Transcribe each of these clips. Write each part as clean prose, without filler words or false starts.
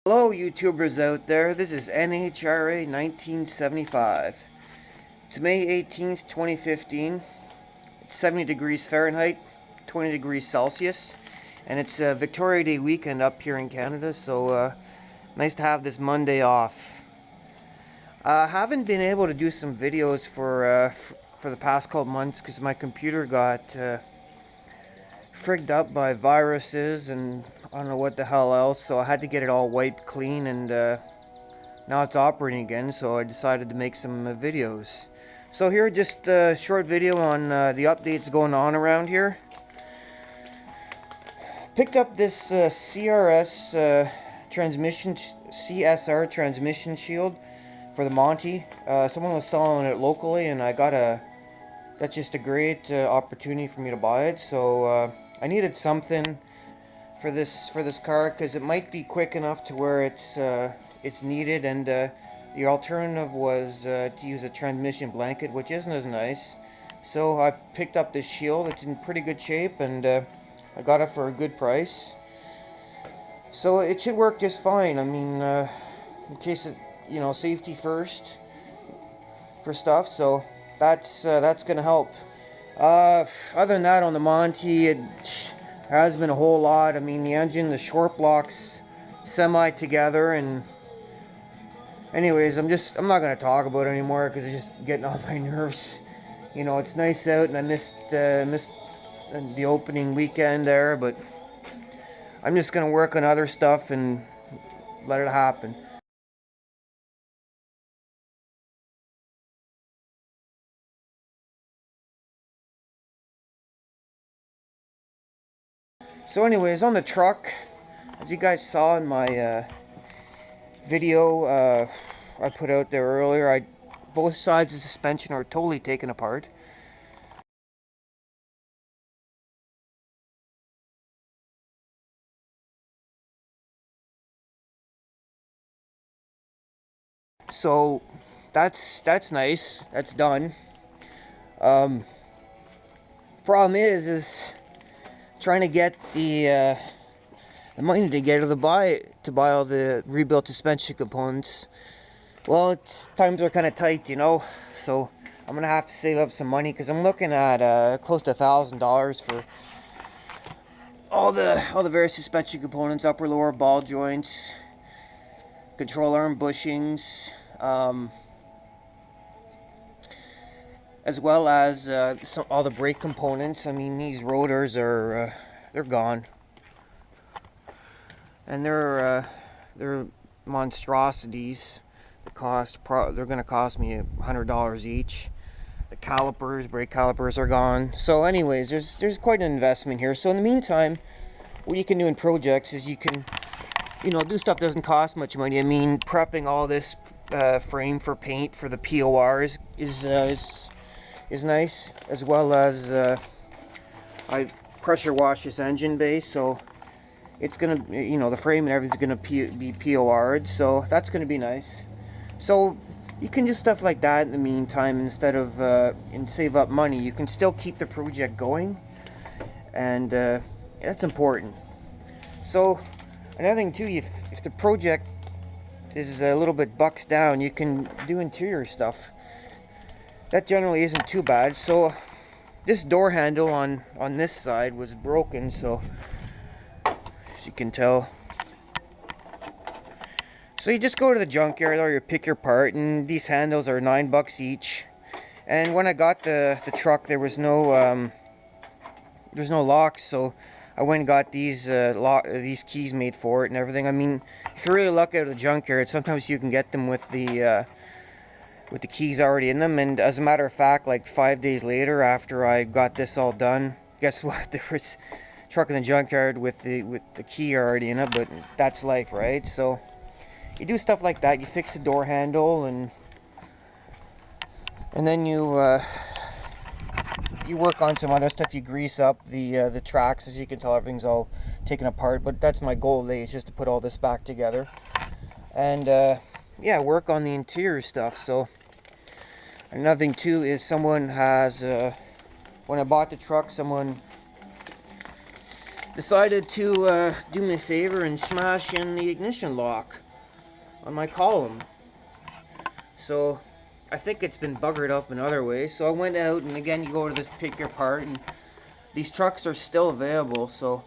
Hello YouTubers out there, this is NHRA 1975. It's May 18th, 2015. It's 70 degrees Fahrenheit, 20 degrees Celsius, and it's a Victoria Day weekend up here in Canada, so nice to have this Monday off. I haven't been able to do some videos for the past couple months because my computer got frigged up by viruses and I don't know what the hell else, so I had to get it all wiped clean, and now it's operating again, so I decided to make some videos. So here, just a short video on the updates going on around here. Picked up this CSR transmission shield for the Monty. Someone was selling it locally, and that's just a great opportunity for me to buy it. So I needed something for this car because it might be quick enough to where it's needed, and the alternative was to use a transmission blanket, which isn't as nice. So I picked up this shield. It's in pretty good shape, and I got it for a good price. So it should work just fine. I mean, in case safety first for stuff. So that's gonna help. Other than that, on the Monty, it has been a whole lot. I mean, the engine, the short blocks, semi together, and anyways, I'm not gonna talk about it anymore because it's just getting on my nerves. You know, it's nice out, and I missed the opening weekend there, but I'm just gonna work on other stuff and let it happen. So anyways, on the truck, as you guys saw in my video I put out there earlier, both sides of the suspension are totally taken apart. So that's nice. That's done. Problem is trying to get the money together to buy all the rebuilt suspension components. Well, times are kind of tight, so I'm gonna have to save up some money because I'm looking at close to $1,000 for all the various suspension components: upper, lower ball joints, control arm bushings, as well as all the brake components. I mean, these rotors are they're gone, and they're monstrosities. They're going to cost me $100 each. The brake calipers are gone. So anyways, there's quite an investment here. So in the meantime, what you can do in projects is you can do stuff that doesn't cost much money. I mean, prepping all this frame for paint for the PORs is nice, as well as I pressure wash this engine base, so it's gonna, the frame and everything's gonna be POR'd, so that's gonna be nice. So you can do stuff like that in the meantime instead of and save up money. You can still keep the project going, and that's important. So another thing too, if the project is a little bit bucks down, you can do interior stuff. That generally isn't too bad. So this door handle on this side was broken, so as you can tell. So you just go to the junkyard or you pick your part, and these handles are $9 each. And when I got the truck, there's no locks, so I went and got these keys made for it and everything. I mean, if you're really lucky at the junkyard, sometimes you can get them with the keys already in them. And as a matter of fact, like 5 days later, after I got this all done, guess what? There was a truck in the junkyard with the key already in it. But that's life, right? So you do stuff like that. You fix the door handle, and then you work on some other stuff. You grease up the tracks. As you can tell, everything's all taken apart. But that's my goal today, is just to put all this back together, and yeah, work on the interior stuff. So another thing too is someone has when I bought the truck, someone decided to do me a favor and smash in the ignition lock on my column. So I think it's been buggered up in other ways. So I went out, and again, you go to this pick your part, and these trucks are still available. So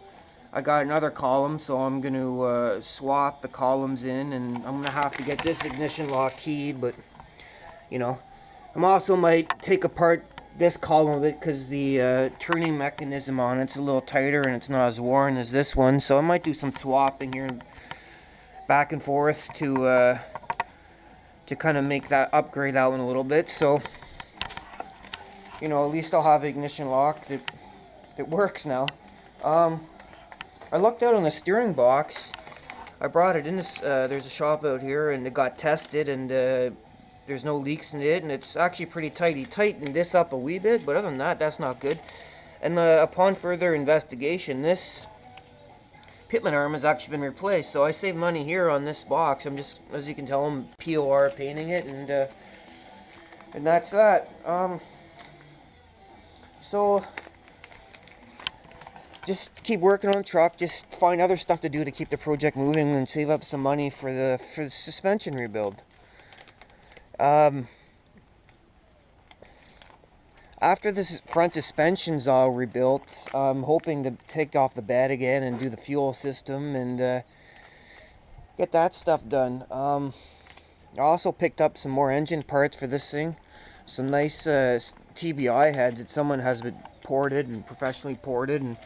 I got another column, so I'm going to swap the columns in, and I'm going to have to get this ignition lock keyed, but you know, I'm also might take apart this column of it because the turning mechanism on it's a little tighter and it's not as worn as this one, so I might do some swapping here back and forth to kind of make that upgrade out in a little bit. So you know, at least I'll have an ignition lock that works now. I looked out on the steering box. I brought it in this, there's a shop out here, and it got tested, and there's no leaks in it, and it's actually pretty tight. He tightened this up a wee bit, but other than that, that's not good. And upon further investigation, this pitman arm has actually been replaced, so I saved money here on this box. I'm just, as you can tell, I'm POR painting it, and that's that. So just keep working on the truck, just find other stuff to do to keep the project moving and save up some money for the suspension rebuild. After this front suspension's all rebuilt, I'm hoping to take off the bed again and do the fuel system and get that stuff done. I also picked up some more engine parts for this thing. Some nice TBI heads that someone has been ported and professionally ported, and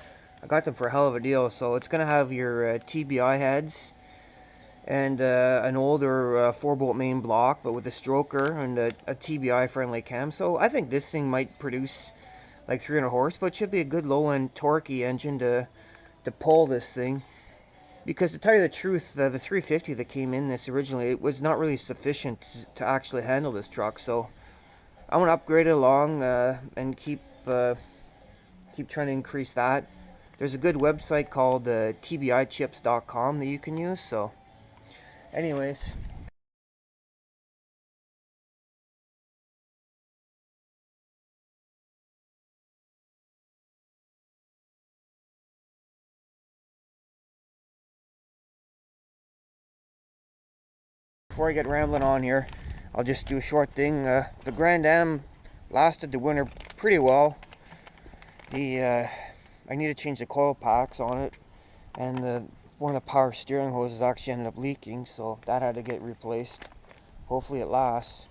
I got them for a hell of a deal. So it's going to have your TBI heads and an older 4-bolt main block, but with a stroker and a TBI friendly cam. So I think this thing might produce like 300 horse, but it should be a good low-end torquey engine to pull this thing. Because to tell you the truth, the 350 that came in this originally, it was not really sufficient to actually handle this truck. So I want to upgrade it along and keep trying to increase that. There's a good website called tbichips.com that you can use. So anyways, before I get rambling on here, I'll just do a short thing. The Grand Am lasted the winter pretty well. I need to change the coil packs on it, and one of the power steering hoses actually ended up leaking, so that had to get replaced. Hopefully it lasts.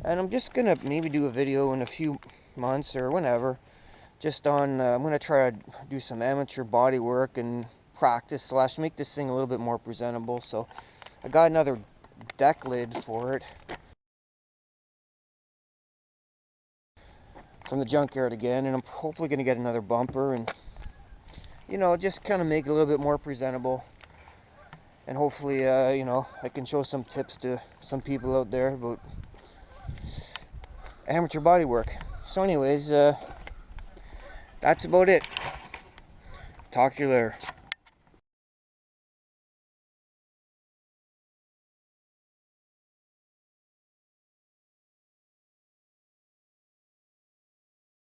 And I'm just gonna maybe do a video in a few months or whenever, just on I'm gonna try to do some amateur body work and practice / make this thing a little bit more presentable. So I got another deck lid for it from the junkyard again, and I'm hopefully gonna get another bumper, and you know, just kind of make it a little bit more presentable. And hopefully you know, I can show some tips to some people out there about amateur body work. So anyways, that's about it. Talk to you later.